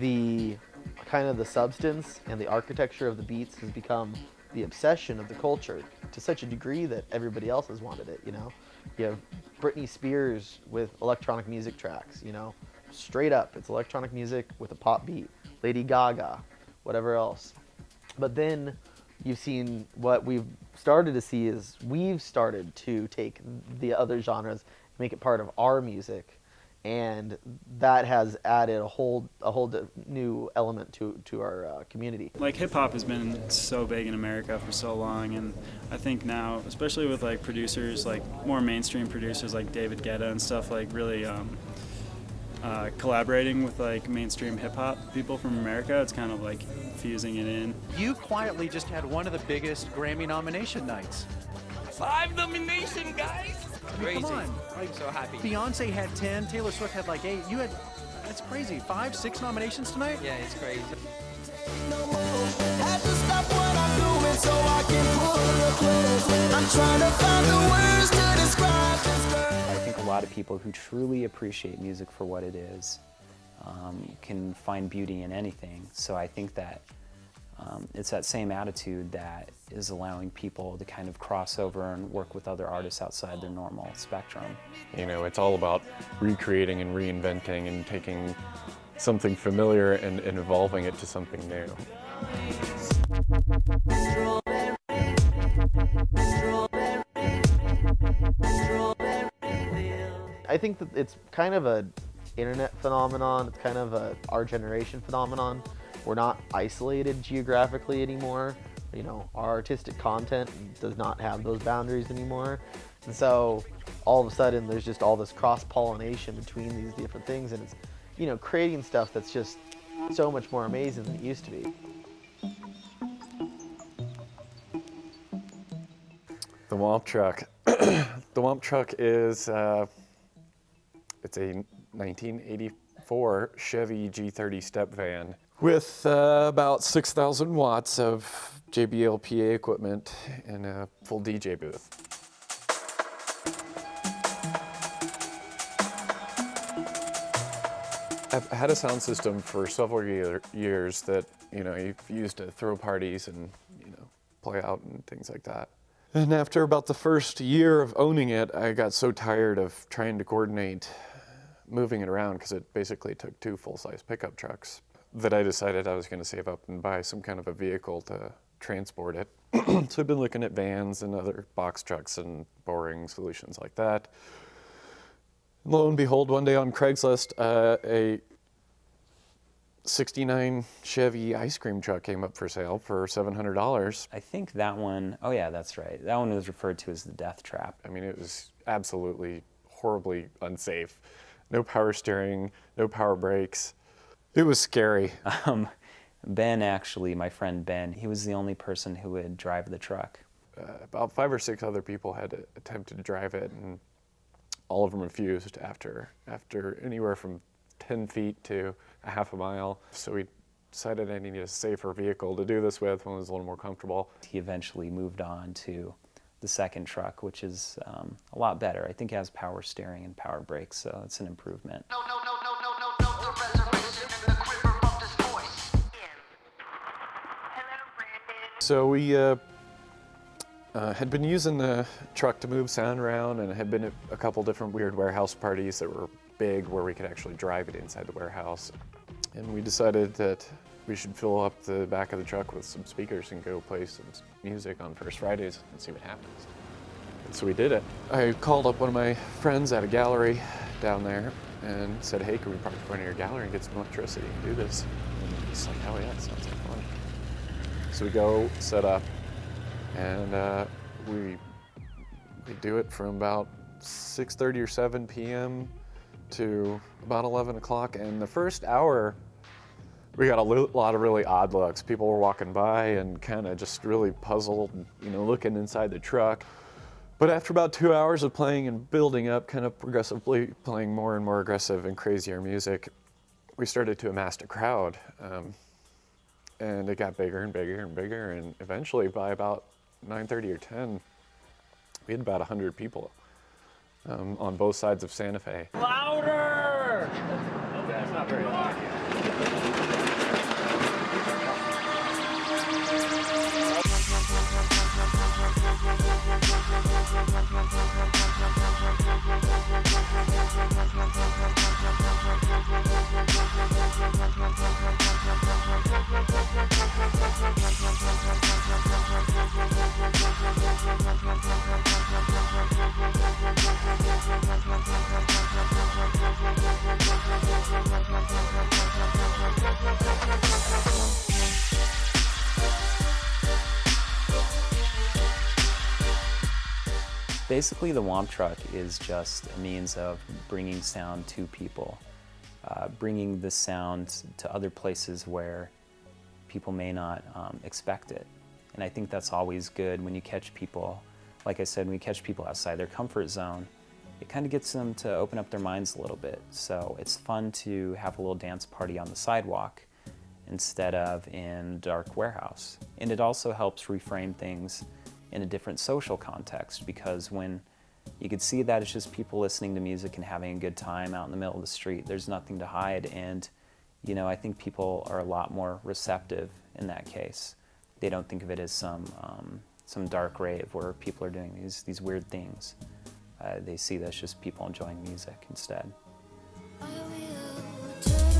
the kind of the substance and the architecture of the beats has become the obsession of the culture to such a degree that everybody else has wanted it, you know? You have Britney Spears with electronic music tracks, you know? Straight up, it's electronic music with a pop beat. Lady Gaga, whatever else. But then you've seen what we've started to see is we've started to take the other genres, make it part of our music, and that has added a whole new element to our community. Like hip hop has been so big in America for so long, and I think now, especially with like producers, like more mainstream producers like David Guetta and stuff, like really collaborating with like mainstream hip hop people from America, it's kind of like fusing it in. You quietly just had one of the biggest Grammy nomination nights. 5 nominations, guys! Crazy. Come on. I'm so happy. Beyonce had 10, Taylor Swift had like 8. You had, that's crazy. 5, 6 nominations tonight? Yeah, it's crazy. I think a lot of people who truly appreciate music for what it is can find beauty in anything. So I think that it's that same attitude that is allowing people to kind of cross over and work with other artists outside their normal spectrum. You know, it's all about recreating and reinventing and taking something familiar and evolving it to something new. I think that it's kind of a internet phenomenon. It's kind of a our generation phenomenon. We're not isolated geographically anymore. You know, our artistic content does not have those boundaries anymore. And so all of a sudden there's just all this cross-pollination between these different things, and it's, you know, creating stuff that's just so much more amazing than it used to be. The Whomp truck. The Whomp truck is it's a 1984 Chevy G30 step van with about 6,000 watts of JBL PA equipment and a full DJ booth. I've had a sound system for several years that, you know, you've used to throw parties and, you know, play out and things like that. And after about the first year of owning it, I got so tired of trying to coordinate moving it around, because it basically took 2 full-size pickup trucks, that I decided I was going to save up and buy some kind of a vehicle to transport it. So I've been looking at vans and other box trucks and boring solutions like that. Lo and behold, one day on Craigslist, a '69 Chevy ice cream truck came up for sale for $700. I think that one, oh yeah, that's right. That one was referred to as the death trap. I mean, it was absolutely horribly unsafe. No power steering, no power brakes. It was scary. Ben, actually, my friend Ben, he was the only person who would drive the truck. About 5 or 6 other people had attempted to drive it, and all of them refused after anywhere from 10 feet to a half a mile. So we decided I needed a safer vehicle to do this with, one that was a little more comfortable. He eventually moved on to the second truck, which is a lot better. I think it has power steering and power brakes, so it's an improvement. So we had been using the truck to move sound around, and had been at a couple different weird warehouse parties that were big where we could actually drive it inside the warehouse. And we decided that we should fill up the back of the truck with some speakers and go play some music on First Fridays and see what happens. And so we did it. I called up one of my friends at a gallery down there and said, hey, can we park in front of your gallery and get some electricity and do this? And he's like, oh yeah, that sounds like fun. So we go, set up, and we do it from about 6:30 or 7 p.m. to about 11 o'clock. And the first hour, we got a lot of really odd looks. People were walking by and kind of just really puzzled, you know, looking inside the truck. But after about 2 hours of playing and building up, kind of progressively playing more and more aggressive and crazier music, we started to amass a crowd. And it got bigger and bigger and bigger, and eventually by about 9:30 or 10, we had about 100 people on both sides of Santa Fe. Louder! Okay, that's not very loud. Basically, the Whomp truck is just a means of bringing sound to people, bringing the sound to other places where people may not expect it. And I think that's always good when you catch people, like I said, when you catch people outside their comfort zone, it kind of gets them to open up their minds a little bit. So it's fun to have a little dance party on the sidewalk instead of in a dark warehouse. And it also helps reframe things in a different social context, because when you could see that it's just people listening to music and having a good time out in the middle of the street, there's nothing to hide. And you know, I think people are a lot more receptive in that case. They don't think of it as some dark rave where people are doing these weird things. They see that as just people enjoying music instead. I will turn